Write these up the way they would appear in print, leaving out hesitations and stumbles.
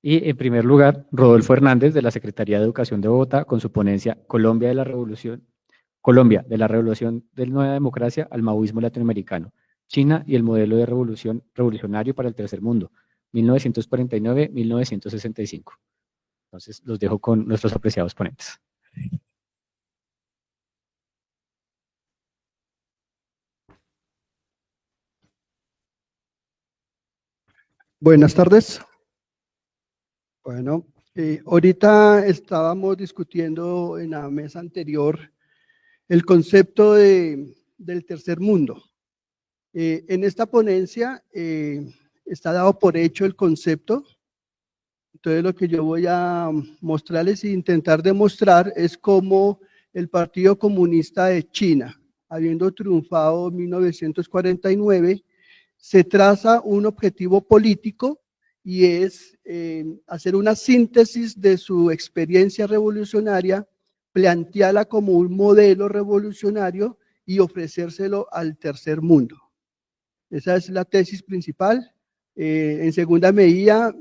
Y en primer lugar, Rodolfo Hernández, de la Secretaría de Educación de Bogotá, con su ponencia Colombia de la Revolución de Nueva Democracia al Maoísmo Latinoamericano, China y el modelo de revolucionario para el Tercer Mundo, 1949-1965. Entonces, los dejo con nuestros apreciados ponentes. Buenas tardes. Bueno, ahorita estábamos discutiendo en la mesa anterior el concepto del tercer mundo. En esta ponencia está dado por hecho el concepto. Entonces lo que yo voy a mostrarles e intentar demostrar es cómo el Partido Comunista de China, habiendo triunfado en 1949, se traza un objetivo político y es hacer una síntesis de su experiencia revolucionaria, plantearla como un modelo revolucionario y ofrecérselo al tercer mundo. Esa es la tesis principal. En segunda medida,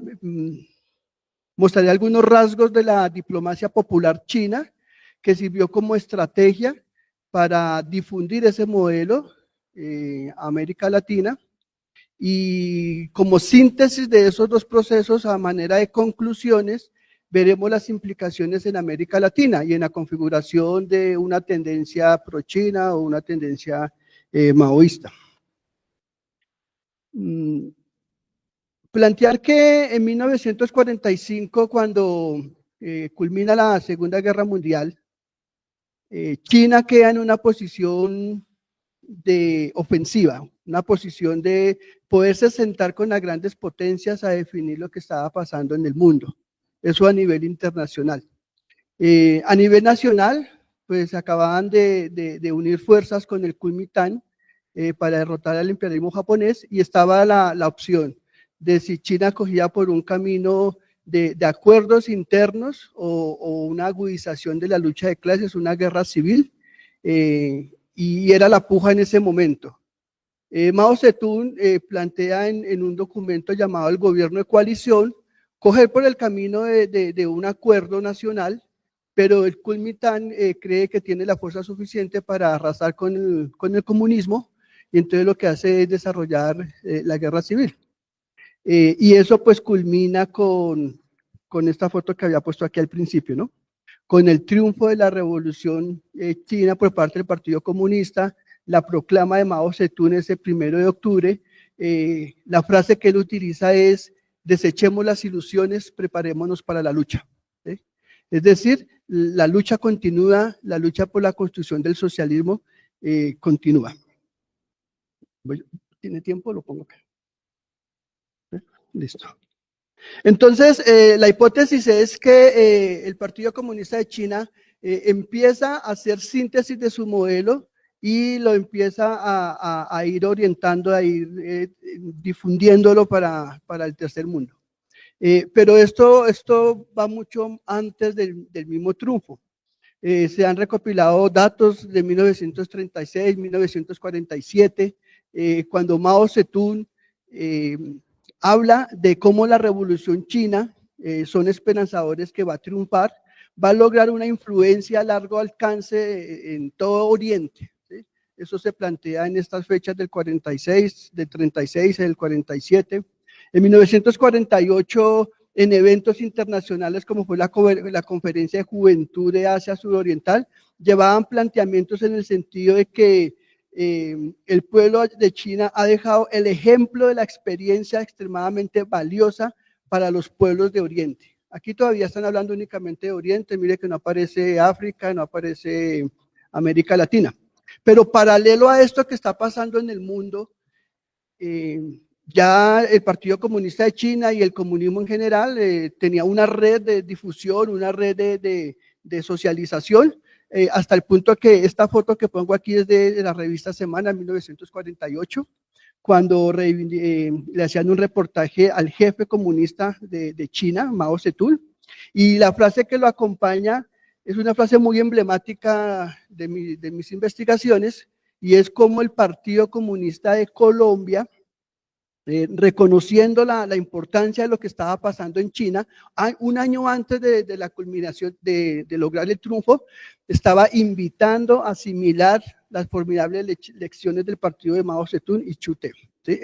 mostraré algunos rasgos de la diplomacia popular china que sirvió como estrategia para difundir ese modelo a América Latina. Y como síntesis de esos dos procesos, a manera de conclusiones, veremos las implicaciones en América Latina y en la configuración de una tendencia pro-china o una tendencia maoísta. Plantear que en 1945, cuando culmina la Segunda Guerra Mundial, China queda en una posición de ofensiva, una posición de poderse sentar con las grandes potencias a definir lo que estaba pasando en el mundo. Eso a nivel internacional. A nivel nacional, pues acababan de unir fuerzas con el Kuomintang para derrotar al imperialismo japonés y estaba la opción de si China cogía por un camino de acuerdos internos o una agudización de la lucha de clases, una guerra civil, y era la puja en ese momento. Mao Zedong plantea en un documento llamado el gobierno de coalición, coger por el camino de un acuerdo nacional, pero el Kuomintang cree que tiene la fuerza suficiente para arrasar con el comunismo, y entonces lo que hace es desarrollar la guerra civil. Y eso pues culmina con esta foto que había puesto aquí al principio, ¿no? Con el triunfo de la revolución china por parte del Partido Comunista, la proclama de Mao Zedong ese 1 de octubre, la frase que él utiliza es: desechemos las ilusiones, preparémonos para la lucha. ¿Sí? Es decir, la lucha continúa, la lucha por la construcción del socialismo continúa. ¿Tiene tiempo? Lo pongo acá. Listo. Entonces, la hipótesis es que el Partido Comunista de China empieza a hacer síntesis de su modelo y lo empieza a ir orientando, a ir difundiéndolo para el tercer mundo. Pero esto va mucho antes del mismo triunfo. Se han recopilado datos de 1936, 1947, cuando Mao Zedong habla de cómo la revolución china son esperanzadores que va a triunfar, va a lograr una influencia a largo alcance en todo Oriente. ¿Sí? Eso se plantea en estas fechas del 46, del 36, del 47. En 1948, en eventos internacionales como fue la Conferencia de Juventud de Asia Sudoriental, llevaban planteamientos en el sentido de que el pueblo de China ha dejado el ejemplo de la experiencia extremadamente valiosa para los pueblos de Oriente. Aquí todavía están hablando únicamente de Oriente, mire que no aparece África, no aparece América Latina. Pero paralelo a esto que está pasando en el mundo, ya el Partido Comunista de China y el comunismo en general tenía una red de difusión, una red de socialización, hasta el punto que esta foto que pongo aquí es de la revista Semana, 1948, cuando le hacían un reportaje al jefe comunista de China, Mao Zedong, y la frase que lo acompaña es una frase muy emblemática de mis investigaciones, y es como el Partido Comunista de Colombia reconociendo la importancia de lo que estaba pasando en China. Un año antes de la culminación, de lograr el triunfo, estaba invitando a asimilar las formidables lecciones del partido de Mao Zedong y Chu Te. ¿Sí?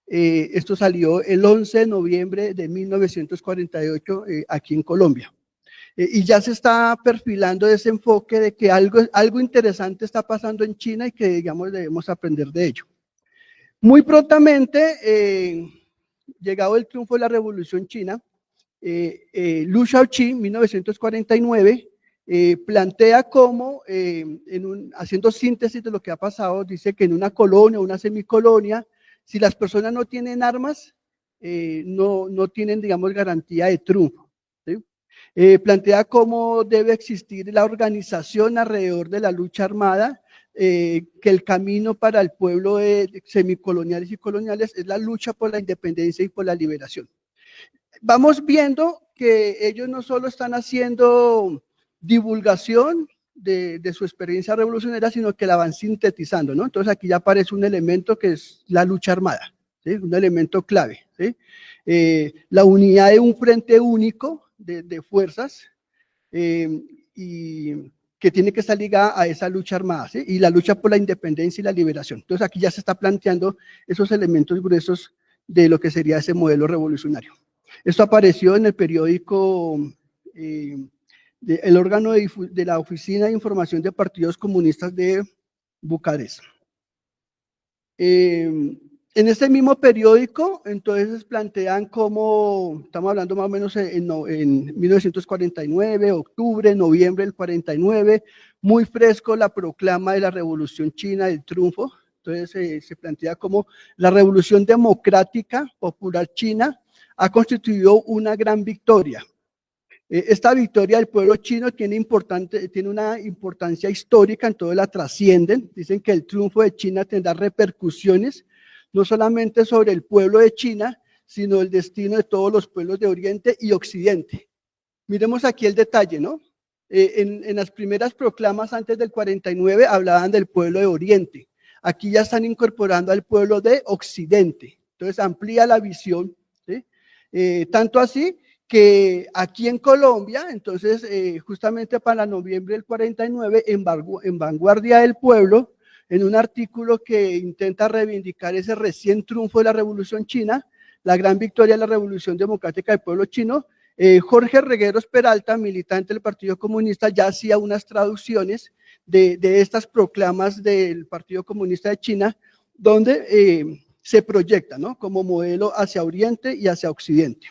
Esto salió el 11 de noviembre de 1948 aquí en Colombia. Y ya se está perfilando ese enfoque de que algo interesante está pasando en China y que, digamos, debemos aprender de ello. Muy prontamente, llegado el triunfo de la Revolución China, Liu Shaoqi, 1949, plantea cómo, haciendo síntesis de lo que ha pasado, dice que en una colonia, una semicolonia, si las personas no tienen armas, no tienen, digamos, garantía de triunfo. ¿Sí? Plantea cómo debe existir la organización alrededor de la lucha armada, que el camino para el pueblo de semicoloniales y coloniales es la lucha por la independencia y por la liberación. Vamos viendo que ellos no solo están haciendo divulgación de su experiencia revolucionaria, sino que la van sintetizando, ¿no? Entonces aquí ya aparece un elemento que es la lucha armada, ¿sí? Un elemento clave, ¿sí? La unidad de un frente único de fuerzas y que tiene que estar ligada a esa lucha armada, ¿sí? Y la lucha por la independencia y la liberación. Entonces aquí ya se está planteando esos elementos gruesos de lo que sería ese modelo revolucionario. Esto apareció en el periódico, el órgano de la Oficina de Información de Partidos Comunistas de Bucarest. En este mismo periódico, entonces plantean cómo, estamos hablando más o menos en 1949, octubre, noviembre del 49, muy fresco la proclama de la Revolución China, del triunfo. Entonces se plantea como la Revolución Democrática Popular China ha constituido una gran victoria. Esta victoria del pueblo chino tiene una importancia histórica, entonces la trascienden. Dicen que el triunfo de China tendrá repercusiones no solamente sobre el pueblo de China, sino el destino de todos los pueblos de Oriente y Occidente. Miremos aquí el detalle, ¿no? En las primeras proclamas antes del 49 hablaban del pueblo de Oriente. Aquí ya están incorporando al pueblo de Occidente. Entonces amplía la visión, ¿sí? Tanto así que aquí en Colombia, entonces justamente para noviembre del 49, en Vanguardia del Pueblo, en un artículo que intenta reivindicar ese recién triunfo de la Revolución China, la gran victoria de la Revolución Democrática del pueblo chino, Jorge Regueros Peralta, militante del Partido Comunista, ya hacía unas traducciones de estas proclamas del Partido Comunista de China, donde se proyecta, ¿no? Como modelo hacia Oriente y hacia Occidente.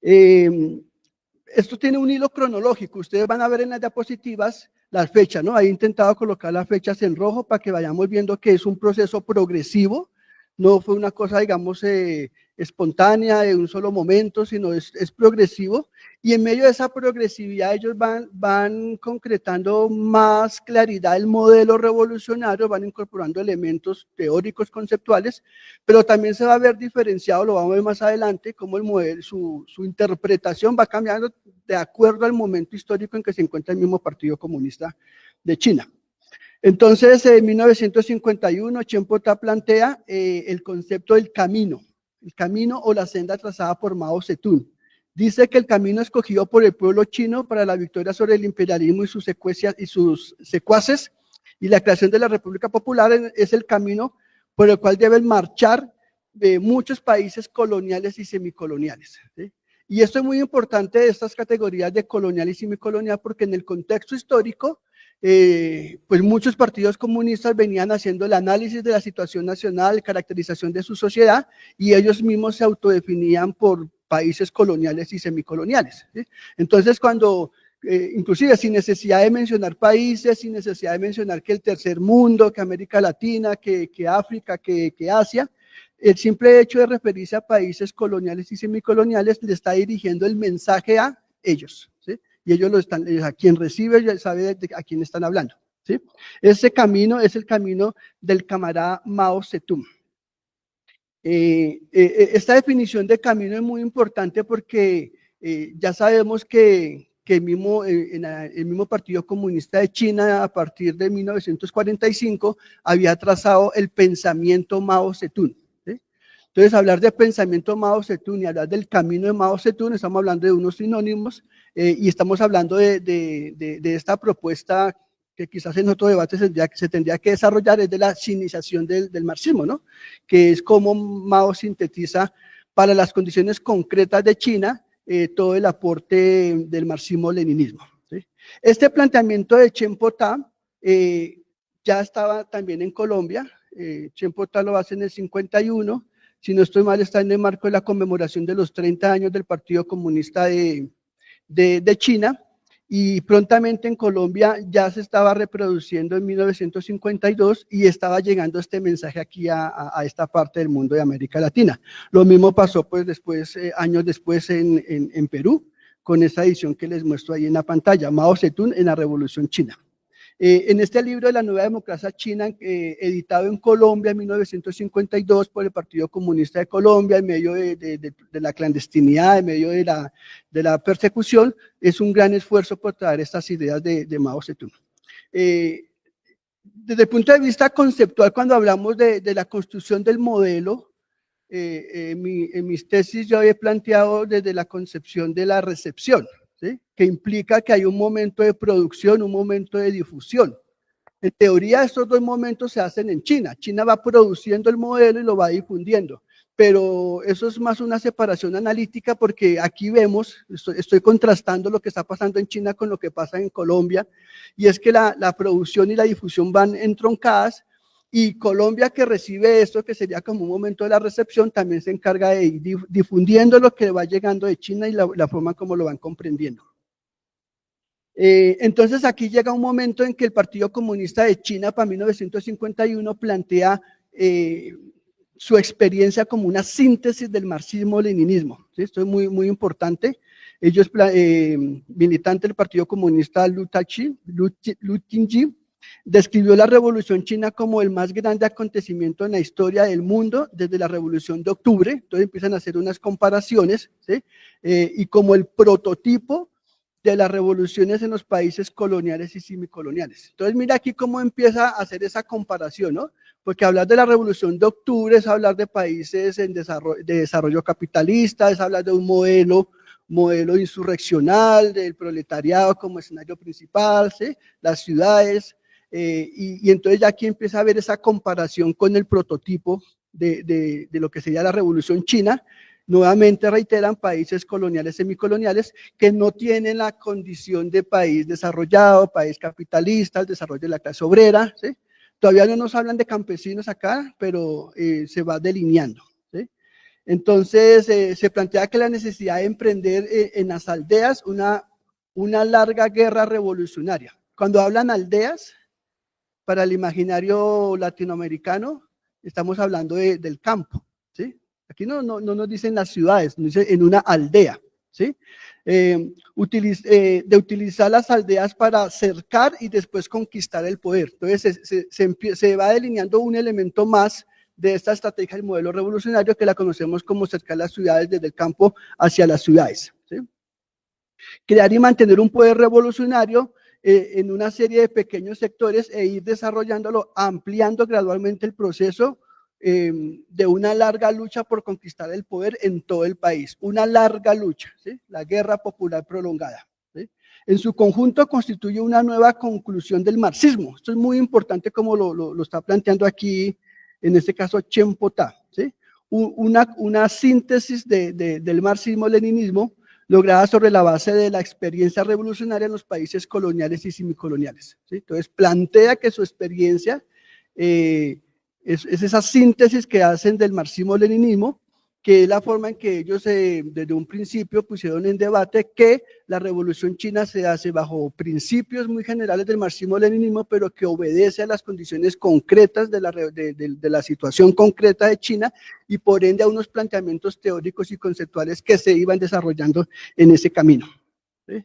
Esto tiene un hilo cronológico. Ustedes van a ver en las diapositivas las fechas, ¿no? Ahí he intentado colocar las fechas en rojo para que vayamos viendo que es un proceso progresivo. No fue una cosa, digamos, espontánea de un solo momento, sino es progresivo. Y en medio de esa progresividad ellos van concretando más claridad el modelo revolucionario, van incorporando elementos teóricos, conceptuales, pero también se va a ver diferenciado, lo vamos a ver más adelante, cómo el modelo, su interpretación va cambiando de acuerdo al momento histórico en que se encuentra el mismo Partido Comunista de China. Entonces, en 1951, Chen Po-ta plantea el concepto del camino, el camino o la senda trazada por Mao Zedong. Dice que el camino escogido por el pueblo chino para la victoria sobre el imperialismo y sus secuaces y la creación de la República Popular es el camino por el cual deben marchar muchos países coloniales y semicoloniales, ¿sí? Y esto es muy importante de estas categorías de colonial y semicolonial porque en el contexto histórico, pues muchos partidos comunistas venían haciendo el análisis de la situación nacional, caracterización de su sociedad, y ellos mismos se autodefinían por países coloniales y semicoloniales, ¿sí? Entonces, cuando, inclusive sin necesidad de mencionar países, sin necesidad de mencionar que el tercer mundo, que América Latina, que África, que Asia, el simple hecho de referirse a países coloniales y semicoloniales le está dirigiendo el mensaje a ellos, ¿sí? Y ellos a quien recibe ya sabe a quién están hablando, ¿sí? Ese camino es el camino del camarada Mao Zedong. Esta definición de camino es muy importante porque ya sabemos que que el mismo Partido Comunista de China, a partir de 1945, había trazado el pensamiento Mao Zedong. ¿Sí? Entonces, hablar de pensamiento Mao Zedong y hablar del camino de Mao Zedong, estamos hablando de unos sinónimos, y estamos hablando de esta propuesta que quizás en otro debate se tendría que desarrollar, es de la chinización del marxismo, ¿no? Que es como Mao sintetiza para las condiciones concretas de China todo el aporte del marxismo-leninismo. ¿Sí? Este planteamiento de Chempotá ya estaba también en Colombia. Chempotá lo hace en el 51, si no estoy mal está en el marco de la conmemoración de los 30 años del Partido Comunista de China, y prontamente en Colombia ya se estaba reproduciendo en 1952 y estaba llegando este mensaje aquí a esta parte del mundo de América Latina. Lo mismo pasó pues después, años después en Perú, con esa edición que les muestro ahí en la pantalla, Mao Zedong en la Revolución China. En este libro de la Nueva Democracia China, editado en Colombia en 1952 por el Partido Comunista de Colombia, en medio de la clandestinidad, en medio de la persecución, es un gran esfuerzo por traer estas ideas de Mao Zedong. Desde el punto de vista conceptual, cuando hablamos de la construcción del modelo, en mis tesis yo había planteado desde la concepción de la recepción, ¿sí? Que implica que hay un momento de producción, un momento de difusión. En teoría, estos dos momentos se hacen en China. China va produciendo el modelo y lo va difundiendo, pero eso es más una separación analítica, porque aquí vemos, estoy contrastando lo que está pasando en China con lo que pasa en Colombia, y es que la producción y la difusión van entroncadas, y Colombia, que recibe esto, que sería como un momento de la recepción, también se encarga de ir difundiendo lo que va llegando de China y la forma como lo van comprendiendo. Entonces aquí llega un momento en que el Partido Comunista de China para 1951 plantea su experiencia como una síntesis del marxismo-leninismo. ¿Sí? Esto es muy, muy importante. Ellos, militante del Partido Comunista Lu Tingyi, describió la Revolución China como el más grande acontecimiento en la historia del mundo desde la Revolución de Octubre. Entonces empiezan a hacer unas comparaciones, ¿sí? Y como el prototipo de las revoluciones en los países coloniales y semicoloniales. Entonces mira aquí cómo empieza a hacer esa comparación, ¿no? Porque hablar de la Revolución de Octubre es hablar de países de desarrollo capitalista, es hablar de un modelo insurreccional, del proletariado como escenario principal, ¿sí? Las ciudades, y entonces ya aquí empieza a ver esa comparación con el prototipo de lo que sería la Revolución China. Nuevamente reiteran países coloniales, semicoloniales, que no tienen la condición de país desarrollado, país capitalista, el desarrollo de la clase obrera, ¿sí? Todavía no nos hablan de campesinos acá, pero se va delineando, ¿sí? Entonces se plantea que la necesidad de emprender en las aldeas una larga guerra revolucionaria. Cuando hablan aldeas, para el imaginario latinoamericano, estamos hablando del campo, ¿sí? Aquí no nos dicen las ciudades, nos dicen en una aldea, ¿sí? De utilizar las aldeas para cercar y después conquistar el poder. Entonces se va delineando un elemento más de esta estrategia del modelo revolucionario, que la conocemos como cercar las ciudades desde el campo hacia las ciudades, ¿sí? Crear y mantener un poder revolucionario en una serie de pequeños sectores e ir desarrollándolo, ampliando gradualmente el proceso de una larga lucha por conquistar el poder en todo el país. Una larga lucha, ¿sí? La guerra popular prolongada, ¿sí? En su conjunto constituye una nueva conclusión del marxismo. Esto es muy importante como lo está planteando aquí, en este caso Chempotá, ¿sí? Una síntesis del marxismo-leninismo lograda sobre la base de la experiencia revolucionaria en los países coloniales y semicoloniales, ¿sí? Entonces plantea que su experiencia es esa síntesis que hacen del marxismo-leninismo, que es la forma en que ellos desde un principio pusieron en debate que la Revolución China se hace bajo principios muy generales del marxismo-leninismo, pero que obedece a las condiciones concretas de la situación concreta de China, y por ende a unos planteamientos teóricos y conceptuales que se iban desarrollando en ese camino, ¿sí?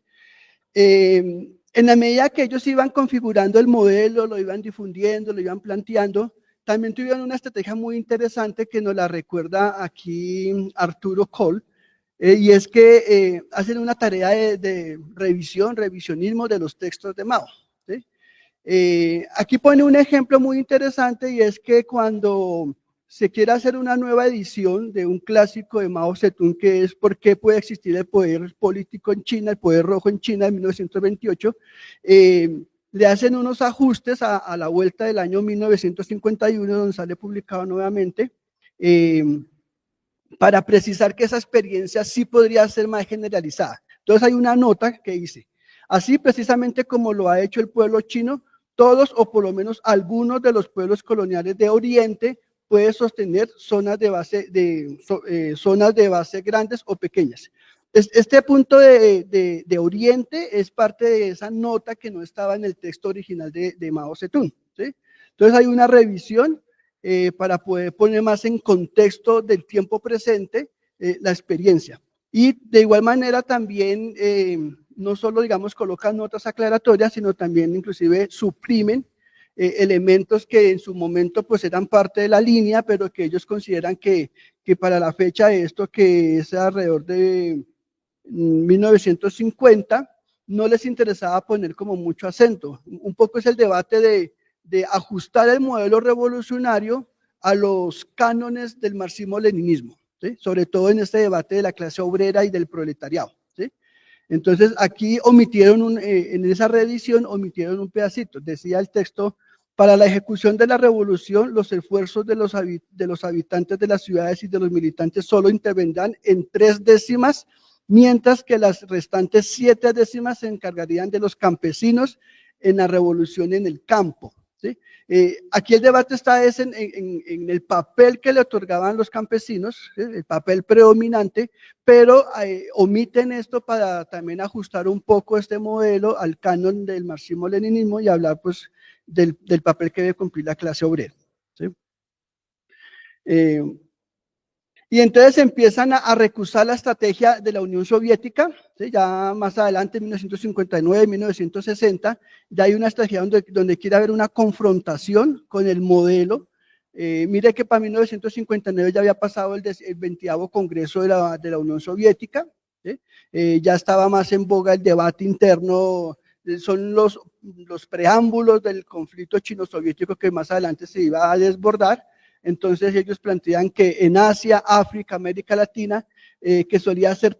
En la medida que ellos iban configurando el modelo, lo iban difundiendo, lo iban planteando, también tuvieron una estrategia muy interesante que nos la recuerda aquí Arturo Kohl, y es que hacen una tarea de revisionismo de los textos de Mao, ¿sí? Aquí pone un ejemplo muy interesante, y es que cuando se quiere hacer una nueva edición de un clásico de Mao Zedong, que es ¿Por qué puede existir el poder político en China, el poder rojo en China, en 1928, le hacen unos ajustes a la vuelta del año 1951, donde sale publicado nuevamente, para precisar que esa experiencia sí podría ser más generalizada. Entonces hay una nota que dice: así precisamente como lo ha hecho el pueblo chino, todos o por lo menos algunos de los pueblos coloniales de Oriente pueden sostener zonas de base grandes o pequeñas. Este punto de Oriente es parte de esa nota que no estaba en el texto original de Mao Zedong, ¿sí? Entonces hay una revisión para poder poner más en contexto del tiempo presente la experiencia. Y de igual manera también no solo, digamos, colocan notas aclaratorias, sino también inclusive suprimen elementos que en su momento pues eran parte de la línea, pero que ellos consideran que para la fecha de esto, que es alrededor de 1950, no les interesaba poner como mucho acento. Un poco es el debate de ajustar el modelo revolucionario a los cánones del marxismo-leninismo, ¿sí? Sobre todo en este debate de la clase obrera y del proletariado, ¿sí? Entonces aquí omitieron, en esa reedición omitieron un pedacito, decía el texto: para la ejecución de la revolución, los esfuerzos de los habitantes de las ciudades y de los militantes solo intervendrán en 3 décimas, mientras que las restantes 7 décimas se encargarían de los campesinos en la revolución en el campo, ¿sí? Aquí el debate está en el papel que le otorgaban los campesinos, ¿sí? El papel predominante, pero omiten esto para también ajustar un poco este modelo al canon del marxismo-leninismo y hablar pues del papel que debe cumplir la clase obrera, ¿sí? Y entonces empiezan a recusar la estrategia de la Unión Soviética, ¿sí? Ya más adelante, en 1959, 1960, ya hay una estrategia donde quiere haber una confrontación con el modelo. Mire que para 1959 ya había pasado el 20º Congreso de la Unión Soviética, ¿sí? Ya estaba más en boga el debate interno, son los preámbulos del conflicto chino-soviético que más adelante se iba a desbordar. Entonces ellos plantean que en Asia, África, América Latina, que solía ser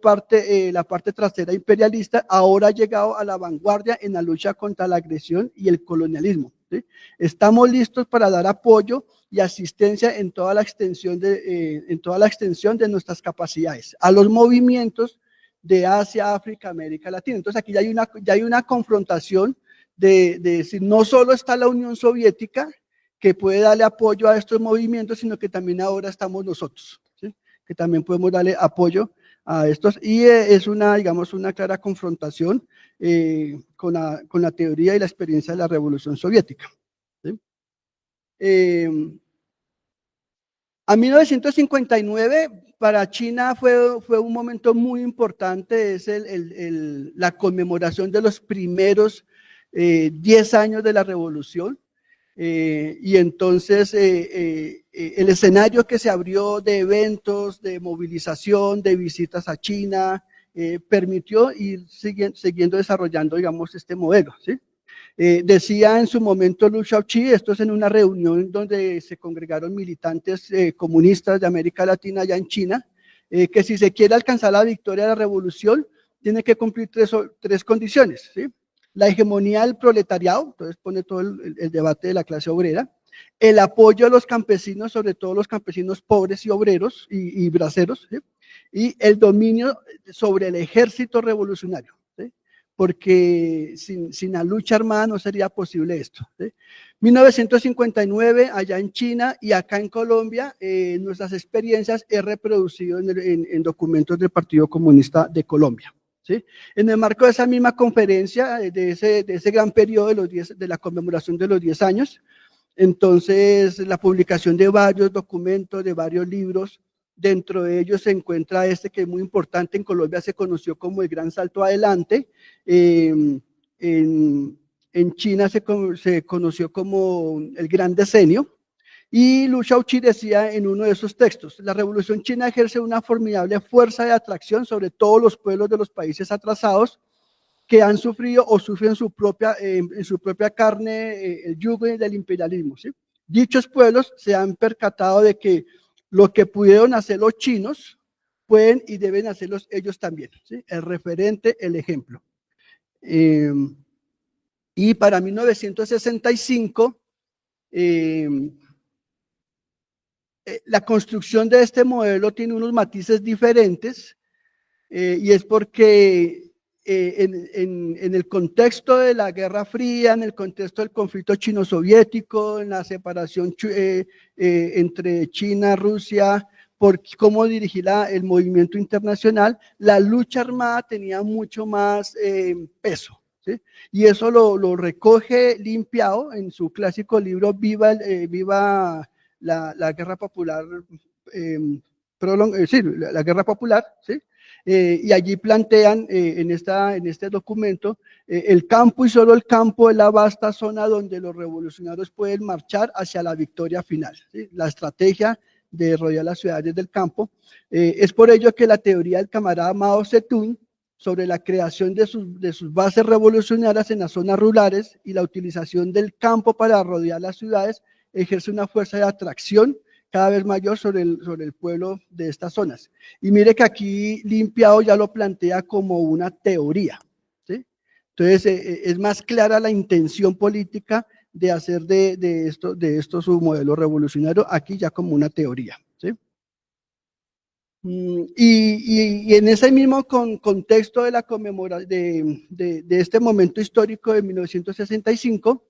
la parte trasera imperialista, ahora ha llegado a la vanguardia en la lucha contra la agresión y el colonialismo, ¿sí? Estamos listos para dar apoyo y asistencia en toda la extensión de nuestras capacidades a los movimientos de Asia, África, América Latina. Entonces aquí ya hay una confrontación de decir, no solo está la Unión Soviética que puede darle apoyo a estos movimientos, sino que también ahora estamos nosotros, ¿sí? Que también podemos darle apoyo a estos, y es digamos, una clara confrontación con la teoría y la experiencia de la Revolución Soviética, ¿sí? A 1959 para China fue un momento muy importante, es la conmemoración de los primeros 10 años de la revolución. Y entonces el escenario que se abrió de eventos, de movilización, de visitas a China, permitió ir siguiendo desarrollando, digamos, este modelo, ¿sí? Decía en su momento Liu Shaoqi, esto es en una reunión donde se congregaron militantes comunistas de América Latina allá en China, que si se quiere alcanzar la victoria de la revolución, tiene que cumplir tres condiciones, ¿sí? La hegemonía del proletariado, entonces pone todo el debate de la clase obrera, el apoyo a los campesinos, sobre todo los campesinos pobres y obreros y braceros, ¿sí? Y el dominio sobre el ejército revolucionario, ¿sí? Porque sin la lucha armada no sería posible esto, ¿sí? 1959, allá en China y acá en Colombia, nuestras experiencias he reproducido en documentos del Partido Comunista de Colombia, ¿sí? En el marco de esa misma conferencia, de ese gran periodo de la conmemoración de los 10 años, entonces la publicación de varios documentos, de varios libros, dentro de ellos se encuentra este que es muy importante, en Colombia se conoció como el Gran Salto Adelante, en China se conoció como el Gran Decenio, Y Liu Shaoqi decía en uno de esos textos: la revolución china ejerce una formidable fuerza de atracción sobre todos los pueblos de los países atrasados que han sufrido o sufren en su propia carne el yugo del imperialismo, ¿sí? Dichos pueblos se han percatado de que lo que pudieron hacer los chinos, pueden y deben hacerlos ellos también, ¿sí? El referente, el ejemplo. Y para 1965, la construcción de este modelo tiene unos matices diferentes, y es porque en el contexto de la Guerra Fría, en el contexto del conflicto chino-soviético, en la separación entre China, Rusia, por cómo dirigir el movimiento internacional, la lucha armada tenía mucho más peso, ¿sí? Y eso lo recoge Lin Piao en su clásico libro Viva la Guerra Popular, sí, la Guerra Popular, ¿sí? Y allí plantean en este documento el campo y solo el campo es la vasta zona donde los revolucionarios pueden marchar hacia la victoria final, ¿sí? La estrategia de rodear las ciudades del campo. Es por ello que la teoría del camarada Mao Zedong sobre la creación de sus bases revolucionarias en las zonas rurales y la utilización del campo para rodear las ciudades ejerce una fuerza de atracción cada vez mayor sobre el pueblo de estas zonas. Y mire que aquí Lin Piao ya lo plantea como una teoría, ¿sí? Entonces es más clara la intención política de hacer de esto su modelo revolucionario, aquí ya como una teoría, ¿sí? Y en ese mismo contexto de la conmemoración de este momento histórico de 1965,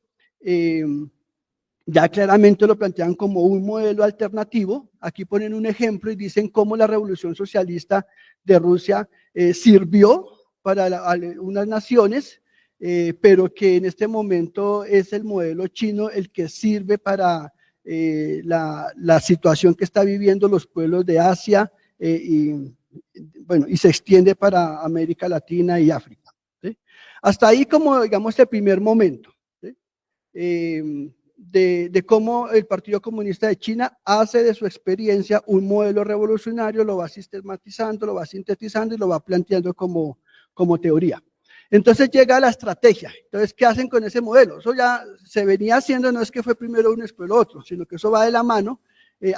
ya claramente lo plantean como un modelo alternativo. Aquí ponen un ejemplo y dicen cómo la revolución socialista de Rusia sirvió para unas naciones, pero que en este momento es el modelo chino el que sirve para la situación que está viviendo los pueblos de Asia, y se extiende para América Latina y África, ¿sí? Hasta ahí como, digamos, el primer momento, ¿sí? De cómo el Partido Comunista de China hace de su experiencia un modelo revolucionario, lo va sistematizando, lo va sintetizando y lo va planteando como teoría. Entonces llega la estrategia. Entonces, ¿qué hacen con ese modelo? Eso ya se venía haciendo, no es que fue primero uno y después lo otro, sino que eso va de la mano.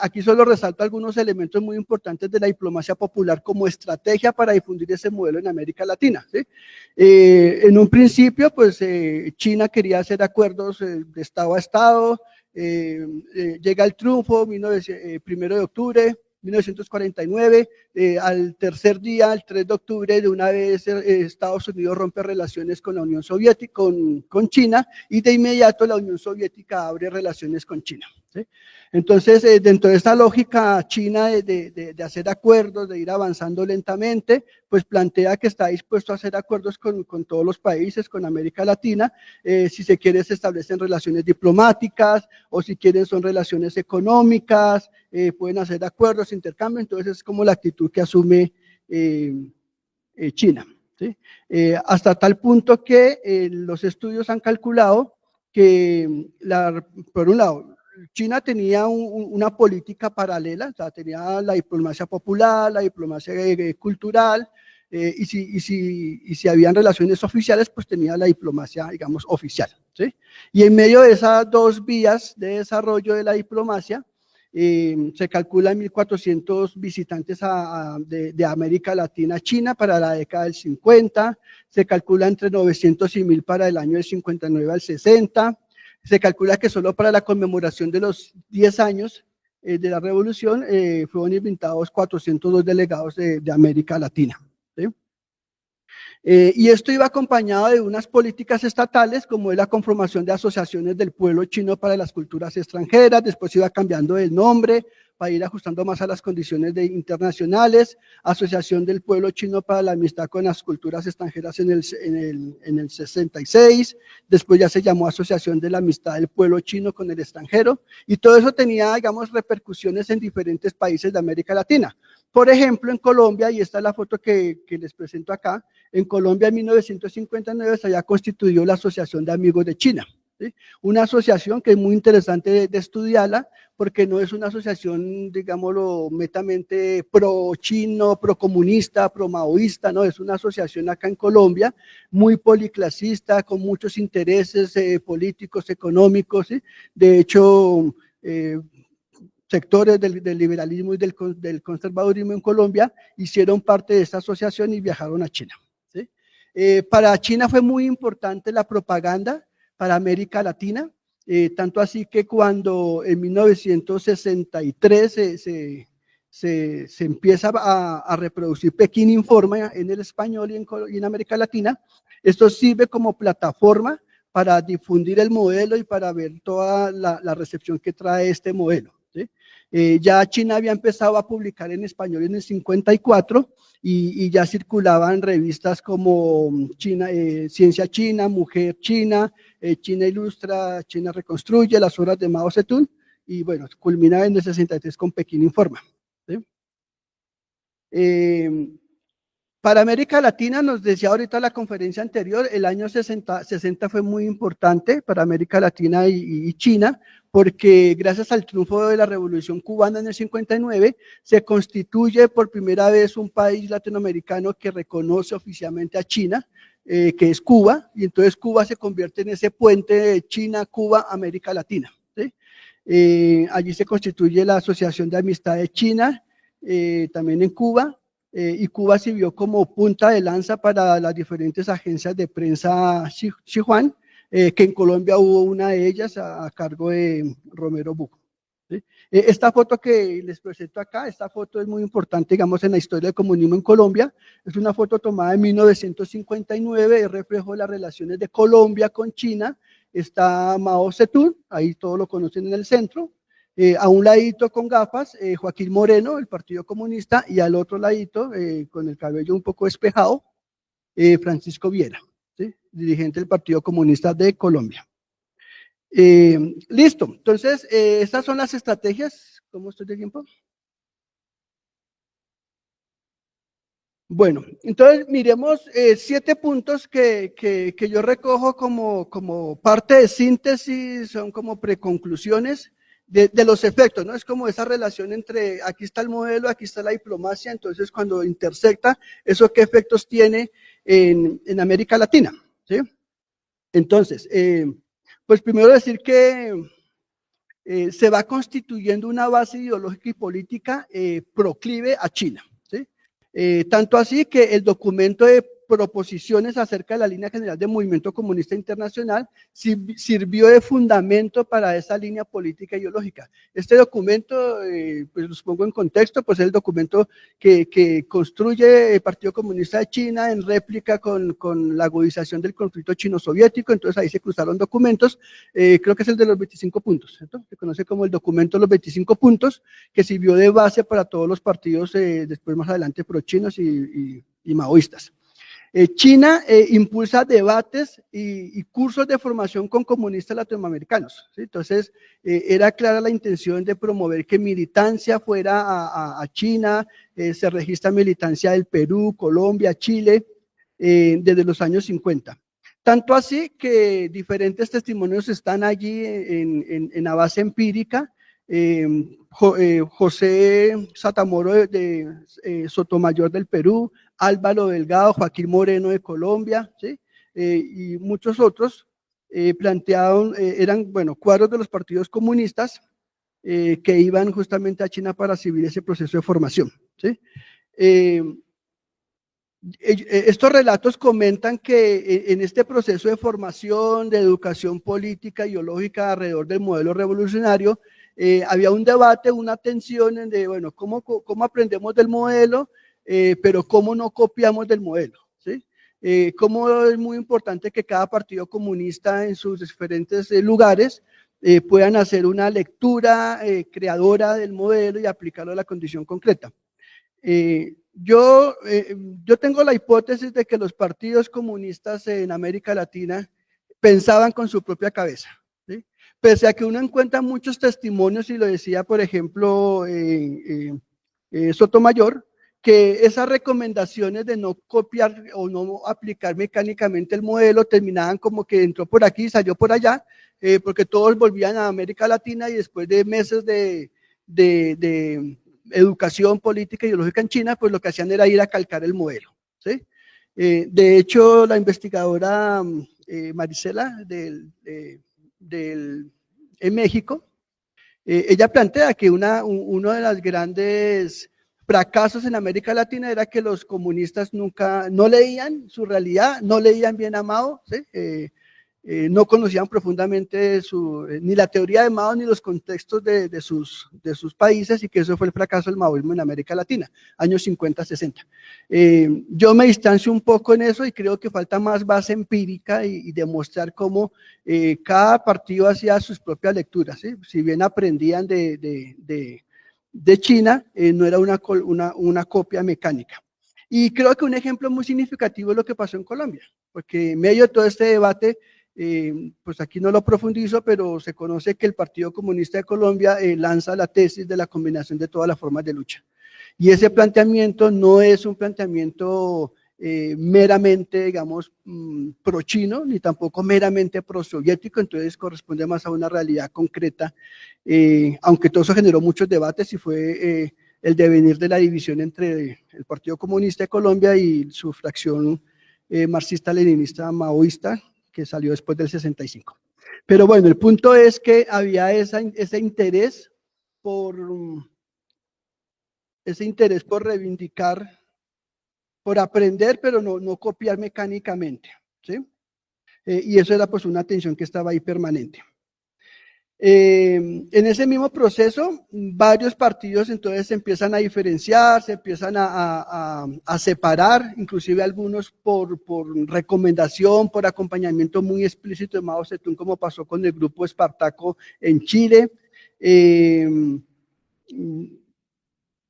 Aquí solo resalto algunos elementos muy importantes de la diplomacia popular como estrategia para difundir ese modelo en América Latina, ¿sí? En un principio, pues China quería hacer acuerdos de Estado a Estado, llega el triunfo, 1 de octubre, 1949, al tercer día, el 3 de octubre, de una vez Estados Unidos rompe relaciones con la Unión Soviética, con China, y de inmediato la Unión Soviética abre relaciones con China, ¿sí? Entonces, dentro de esta lógica china de hacer acuerdos, de ir avanzando lentamente, pues plantea que está dispuesto a hacer acuerdos con todos los países, con América Latina. Si se quiere, se establecen relaciones diplomáticas, o si quieren son relaciones económicas, pueden hacer acuerdos, intercambio. Entonces es como la actitud que asume China, ¿sí? Hasta tal punto que los estudios han calculado que, por un lado, China tenía una política paralela, o sea, tenía la diplomacia popular, la diplomacia cultural, y si habían relaciones oficiales, pues tenía la diplomacia, digamos, oficial, ¿sí? Y en medio de esas dos vías de desarrollo de la diplomacia, se calcula 1.400 visitantes de América Latina a China para la década del 50, se calcula entre 900 y 1.000 para el año del 59 al 60, se calcula que solo para la conmemoración de los 10 años de la revolución fueron invitados 402 delegados de América Latina, ¿sí? Y esto iba acompañado de unas políticas estatales, como es la conformación de asociaciones del pueblo chino para las culturas extranjeras. Después iba cambiando el nombre para ir ajustando más a las condiciones internacionales, Asociación del Pueblo Chino para la Amistad con las Culturas Extranjeras en el 66, después ya se llamó Asociación de la Amistad del Pueblo Chino con el extranjero, y todo eso tenía, digamos, repercusiones en diferentes países de América Latina. Por ejemplo, en Colombia, y esta es la foto que les presento acá, en Colombia en 1959 se había constituido la Asociación de Amigos de China, ¿sí? Una asociación que es muy interesante de estudiarla, porque no es una asociación, digámoslo, netamente pro-chino, pro-comunista, pro-maoísta, no, es una asociación acá en Colombia, muy policlasista, con muchos intereses políticos, económicos, ¿sí? De hecho, sectores del liberalismo y del conservadurismo en Colombia hicieron parte de esta asociación y viajaron a China, ¿sí? Para China fue muy importante la propaganda para América Latina, tanto así que cuando en 1963 se empieza a reproducir Pekín Informa en el español y en América Latina, esto sirve como plataforma para difundir el modelo y para ver toda la recepción que trae este modelo, ¿sí? Ya China había empezado a publicar en español en el 54 y ya circulaban revistas como China, Ciencia China, Mujer China, China Ilustra, China Reconstruye, las obras de Mao Zedong, y bueno, culmina en el 63 con Pekín Informa, ¿sí? Para América Latina, nos decía ahorita la conferencia anterior, el año 60 fue muy importante para América Latina y China, porque gracias al triunfo de la Revolución Cubana en el 59, se constituye por primera vez un país latinoamericano que reconoce oficialmente a China, que es Cuba, y entonces Cuba se convierte en ese puente de China, Cuba, América Latina, ¿sí? Allí se constituye la Asociación de Amistad de China, también en Cuba, y Cuba sirvió como punta de lanza para las diferentes agencias de prensa Xinhuan, que en Colombia hubo una de ellas a cargo de Romero Buco, ¿sí? Esta foto que les presento acá, esta foto es muy importante, digamos, en la historia del comunismo en Colombia. Es una foto tomada en 1959, es reflejo de las relaciones de Colombia con China. Está Mao Zedong, ahí todos lo conocen en el centro. A un ladito con gafas, Joaquín Moreno, el Partido Comunista, y al otro ladito, con el cabello un poco despejado, Francisco Viera, ¿sí? Dirigente del Partido Comunista de Colombia. Listo, entonces, estas son las estrategias. ¿Cómo estoy de tiempo? Bueno, entonces miremos 7 puntos que yo recojo como parte de síntesis, son como preconclusiones de los efectos, ¿no? Es como esa relación entre aquí está el modelo, aquí está la diplomacia, entonces cuando intersecta, ¿eso qué efectos tiene en América Latina? ¿Sí? Entonces, pues primero decir que se va constituyendo una base ideológica y política proclive a China, ¿sí? Tanto así que el documento de proposiciones acerca de la línea general del movimiento comunista internacional sirvió de fundamento para esa línea política ideológica. Este documento, pues los pongo en contexto, pues es el documento que construye el Partido Comunista de China en réplica con la agudización del conflicto chino-soviético. Entonces ahí se cruzaron documentos, creo que es el de los 25 puntos, ¿cierto? Se conoce como el documento de los 25 puntos, que sirvió de base para todos los partidos después más adelante pro-chinos y maoístas. China impulsa debates y cursos de formación con comunistas latinoamericanos, ¿sí? Entonces, era clara la intención de promover que militancia fuera a China, se registra militancia del Perú, Colombia, Chile, desde los años 50. Tanto así que diferentes testimonios están allí en la base empírica. José Satamoro de Sotomayor del Perú, Álvaro Delgado, Joaquín Moreno de Colombia, ¿sí? Y muchos otros plantearon, eran, bueno, cuadros de los partidos comunistas que iban justamente a China para seguir ese proceso de formación, ¿sí? Estos relatos comentan que en este proceso de formación, de educación política, ideológica alrededor del modelo revolucionario, había un debate, una tensión de, bueno, ¿cómo aprendemos del modelo, pero cómo no copiamos del modelo? ¿Sí? Cómo es muy importante que cada partido comunista en sus diferentes lugares puedan hacer una lectura creadora del modelo y aplicarlo a la condición concreta. Yo tengo la hipótesis de que los partidos comunistas en América Latina pensaban con su propia cabeza, ¿sí? Pese a que uno encuentra muchos testimonios, y lo decía, por ejemplo, Sotomayor, que esas recomendaciones de no copiar o no aplicar mecánicamente el modelo terminaban como que entró por aquí y salió por allá, porque todos volvían a América Latina y después de meses de educación política y ideológica en China, pues lo que hacían era ir a calcar el modelo, ¿sí? De hecho, la investigadora Marisela en México, ella plantea que uno de los grandes fracasos en América Latina era que los comunistas nunca, no leían su realidad, no leían bien a Mao, ¿sí? No conocían profundamente ni la teoría de Mao ni los contextos de sus países, y que eso fue el fracaso del maoísmo en América Latina, años 50, 60. Yo me distancio un poco en eso y creo que falta más base empírica y demostrar cómo cada partido hacía sus propias lecturas, ¿sí? Si bien aprendían de China, no era una copia mecánica. Y creo que un ejemplo muy significativo es lo que pasó en Colombia, porque en medio de todo este debate, pues aquí no lo profundizo, pero se conoce que el Partido Comunista de Colombia lanza la tesis de la combinación de todas las formas de lucha. Y ese planteamiento no es un planteamiento meramente, digamos, pro-chino, ni tampoco meramente pro-soviético, entonces corresponde más a una realidad concreta, aunque todo eso generó muchos debates y fue el devenir de la división entre el Partido Comunista de Colombia y su fracción marxista-leninista maoísta, que salió después del 65. Pero bueno, el punto es que había ese interés por reivindicar, por aprender, pero no copiar mecánicamente, ¿sí? Y eso era pues una tensión que estaba ahí permanente. En ese mismo proceso, varios partidos entonces se empiezan a diferenciar, se empiezan a separar, inclusive algunos por recomendación, por acompañamiento muy explícito de Mao Zedong, como pasó con el grupo Espartaco en Chile.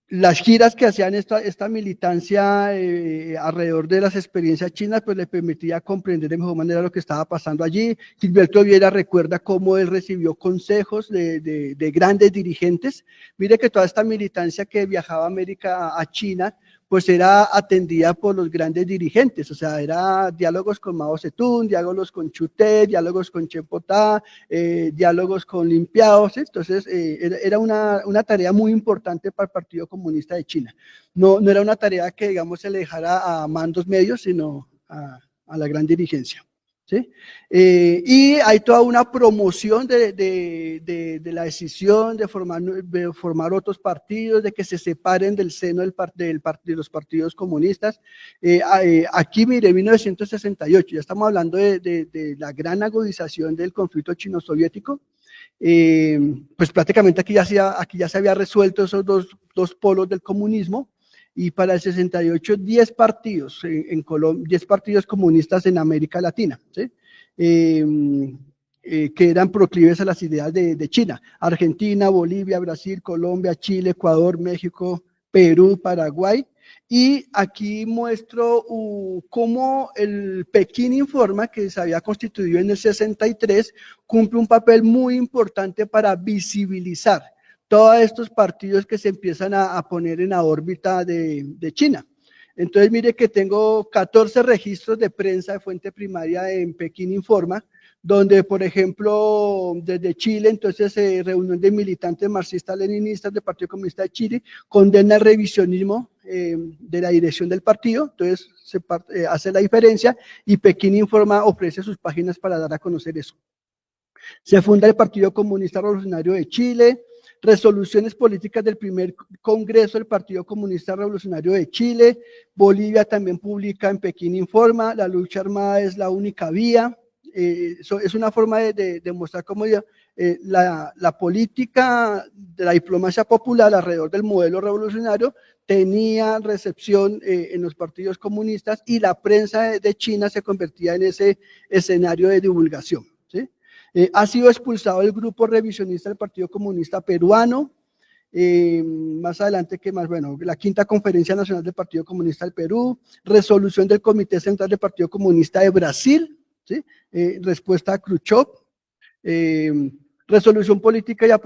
Las giras que hacían esta militancia alrededor de las experiencias chinas, pues le permitía comprender de mejor manera lo que estaba pasando allí. Gilberto Viera recuerda cómo él recibió consejos de grandes dirigentes. Mire que toda esta militancia que viajaba a América, a China, pues era atendida por los grandes dirigentes, o sea, era diálogos con Mao Zedong, diálogos con Chu Te, diálogos con Chen Potá, diálogos con Limpiaos. Entonces era una tarea muy importante para el Partido Comunista de China. No era una tarea que, digamos, se le dejara a mandos medios, sino a la gran dirigencia, ¿sí? Y hay toda una promoción de la decisión de formar otros partidos, de que se separen del seno de los partidos comunistas. Aquí, mire, 1968, ya estamos hablando de la gran agudización del conflicto chino-soviético. Pues prácticamente aquí ya se había resuelto esos dos polos del comunismo. Y para el 68, 10 partidos en Colombia, 10 partidos comunistas en América Latina, ¿sí? Que eran proclives a las ideas de China: Argentina, Bolivia, Brasil, Colombia, Chile, Ecuador, México, Perú, Paraguay. Y aquí muestro cómo el Pekín Informa, que se había constituido en el 63, cumple un papel muy importante para visibilizar todos estos partidos que se empiezan a poner en la órbita de China. Entonces, mire que tengo 14 registros de prensa de fuente primaria en Pekín Informa, donde, por ejemplo, desde Chile, entonces, reunión de militantes marxistas-leninistas del Partido Comunista de Chile condena el revisionismo de la dirección del partido. Entonces, se hace la diferencia y Pekín Informa ofrece sus páginas para dar a conocer eso. Se funda el Partido Comunista Revolucionario de Chile. Resoluciones políticas del primer Congreso del Partido Comunista Revolucionario de Chile. Bolivia también publica en Pekín Informa: la lucha armada es la única vía. Es una forma de mostrar cómo la política de la diplomacia popular alrededor del modelo revolucionario tenía recepción en los partidos comunistas, y la prensa de China se convertía en ese escenario de divulgación, ¿sí? Ha sido expulsado el grupo revisionista del Partido Comunista Peruano. Más adelante, ¿qué más? Bueno, la quinta Conferencia Nacional del Partido Comunista del Perú, resolución del Comité Central del Partido Comunista de Brasil, ¿sí? Respuesta a Khrushchev. Resolución política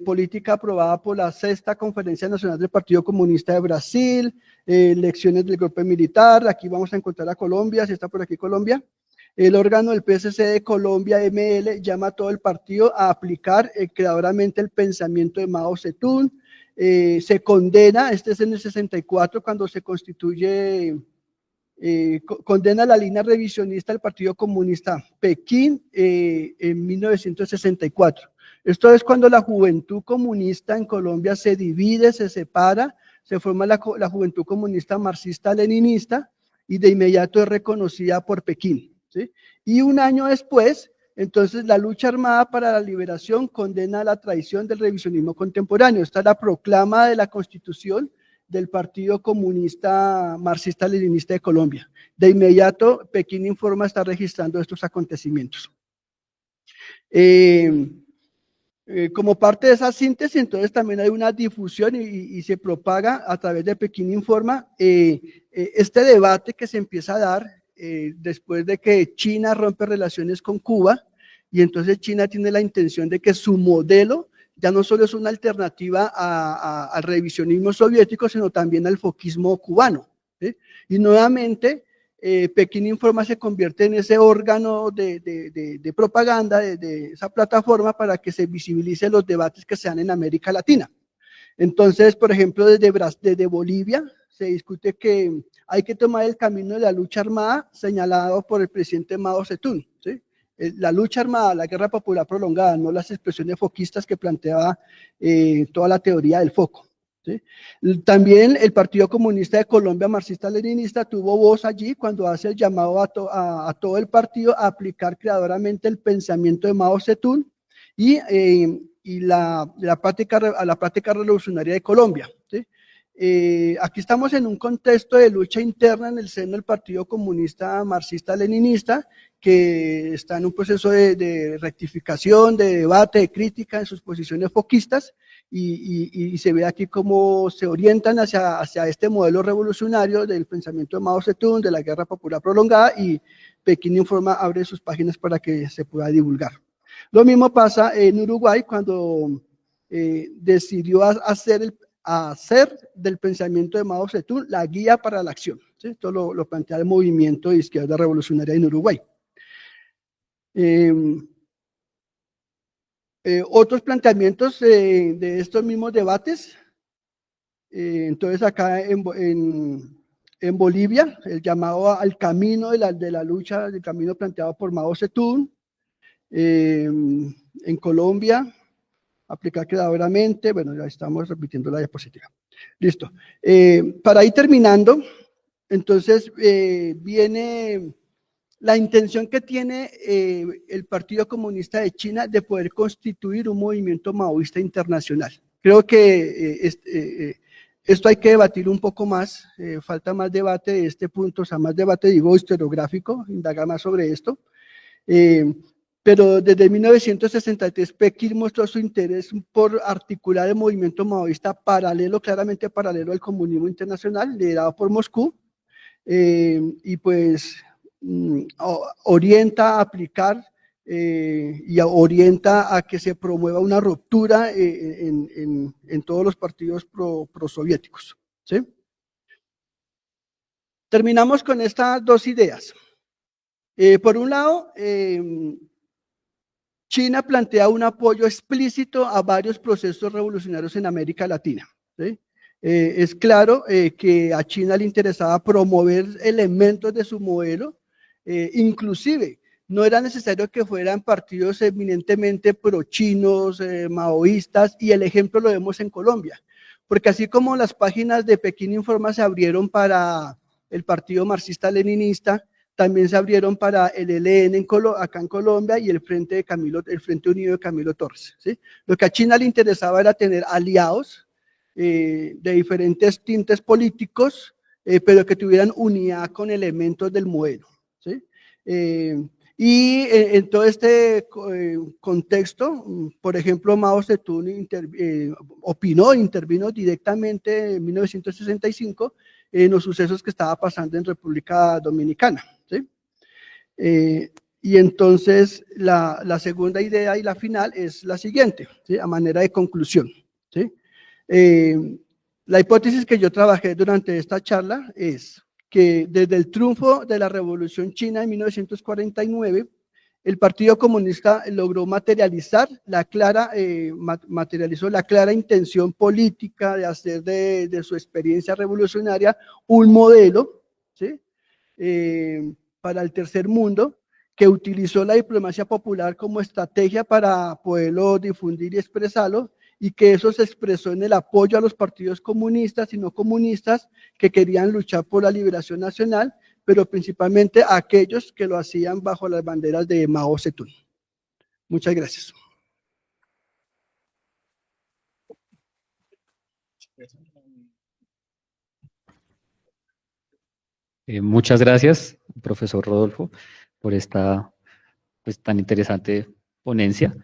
política aprobada por la Sexta Conferencia Nacional del Partido Comunista de Brasil, elecciones del golpe militar, aquí vamos a encontrar a Colombia, si está por aquí Colombia. El órgano del PSC de Colombia, ML, llama a todo el partido a aplicar creadoramente el pensamiento de Mao Zedong. Se condena, este es en el 64, cuando se constituye, condena la línea revisionista del Partido Comunista Pekín en 1964. Esto es cuando la juventud comunista en Colombia se divide, se separa, se forma la juventud comunista marxista-leninista y de inmediato es reconocida por Pekín. ¿Sí? Y un año después, entonces la lucha armada para la liberación condena la traición del revisionismo contemporáneo. Esta es la proclama de la Constitución del Partido Comunista Marxista-Leninista de Colombia. De inmediato, Pekín Informa está registrando estos acontecimientos. Como parte de esa síntesis, entonces también hay una difusión y se propaga a través de Pekín Informa este debate que se empieza a dar después de que China rompe relaciones con Cuba, y entonces China tiene la intención de que su modelo ya no solo es una alternativa al revisionismo soviético, sino también al foquismo cubano. ¿Sí? Y nuevamente, Pekín Informa se convierte en ese órgano de propaganda, de esa plataforma para que se visibilicen los debates que se dan en América Latina. Entonces, por ejemplo, desde Bolivia se discute que hay que tomar el camino de la lucha armada señalado por el presidente Mao Zedong. ¿Sí? La lucha armada, la guerra popular prolongada, no las expresiones foquistas que planteaba toda la teoría del foco. ¿Sí? También el Partido Comunista de Colombia, marxista-leninista, tuvo voz allí cuando hace el llamado a todo el partido a aplicar creadoramente el pensamiento de Mao Zedong y a la práctica revolucionaria de Colombia. ¿Sí? Aquí estamos en un contexto de lucha interna en el seno del Partido Comunista Marxista-Leninista, que está en un proceso de rectificación, de debate, de crítica en sus posiciones foquistas, y se ve aquí cómo se orientan hacia este modelo revolucionario del pensamiento de Mao Zedong, de la guerra popular prolongada, y Pekín Informa abre sus páginas para que se pueda divulgar. Lo mismo pasa en Uruguay cuando decidió hacer del pensamiento de Mao Zedong la guía para la acción. ¿Sí? Esto lo plantea el movimiento de izquierda revolucionaria en Uruguay. Otros planteamientos de estos mismos debates. Entonces acá en Bolivia, el llamado al camino de la lucha, el camino planteado por Mao Zedong. En Colombia, aplicar creadoramente, bueno, ya estamos repitiendo la diapositiva. Listo. Para ir terminando, entonces viene la intención que tiene el Partido Comunista de China de poder constituir un movimiento maoísta internacional. Creo que esto hay que debatir un poco más, falta más debate de este punto, o sea, más debate, digo, historiográfico, indagar más sobre esto. Pero desde 1963 Pekín mostró su interés por articular el movimiento maoísta paralelo, claramente paralelo al comunismo internacional, liderado por Moscú, y pues orienta a aplicar y orienta a que se promueva una ruptura en todos los partidos prosoviéticos. ¿Sí? Terminamos con estas dos ideas. Por un lado, China plantea un apoyo explícito a varios procesos revolucionarios en América Latina. ¿Sí? Es claro que a China le interesaba promover elementos de su modelo, inclusive no era necesario que fueran partidos eminentemente pro-chinos, maoístas, y el ejemplo lo vemos en Colombia, porque así como las páginas de Pekín Informa se abrieron para el partido marxista-leninista, también se abrieron para el ELN acá en Colombia y el Frente Unido de Camilo Torres. ¿Sí? Lo que a China le interesaba era tener aliados de diferentes tintes políticos, pero que tuvieran unidad con elementos del modelo. ¿Sí? Y en todo este contexto, por ejemplo, Mao Zedong intervino directamente en 1965 en los sucesos que estaba pasando en República Dominicana. ¿Sí? Y entonces la segunda idea y la final es la siguiente, ¿sí? A manera de conclusión, ¿sí? La hipótesis que yo trabajé durante esta charla es que desde el triunfo de la Revolución China en 1949, el Partido Comunista logró materializó la clara intención política de hacer de su experiencia revolucionaria un modelo, ¿sí? Para el tercer mundo, que utilizó la diplomacia popular como estrategia para poderlo difundir y expresarlo, y que eso se expresó en el apoyo a los partidos comunistas y no comunistas que querían luchar por la liberación nacional, pero principalmente a aquellos que lo hacían bajo las banderas de Mao Zedong. Muchas gracias. Muchas gracias, profesor Rodolfo, por esta pues, tan interesante ponencia.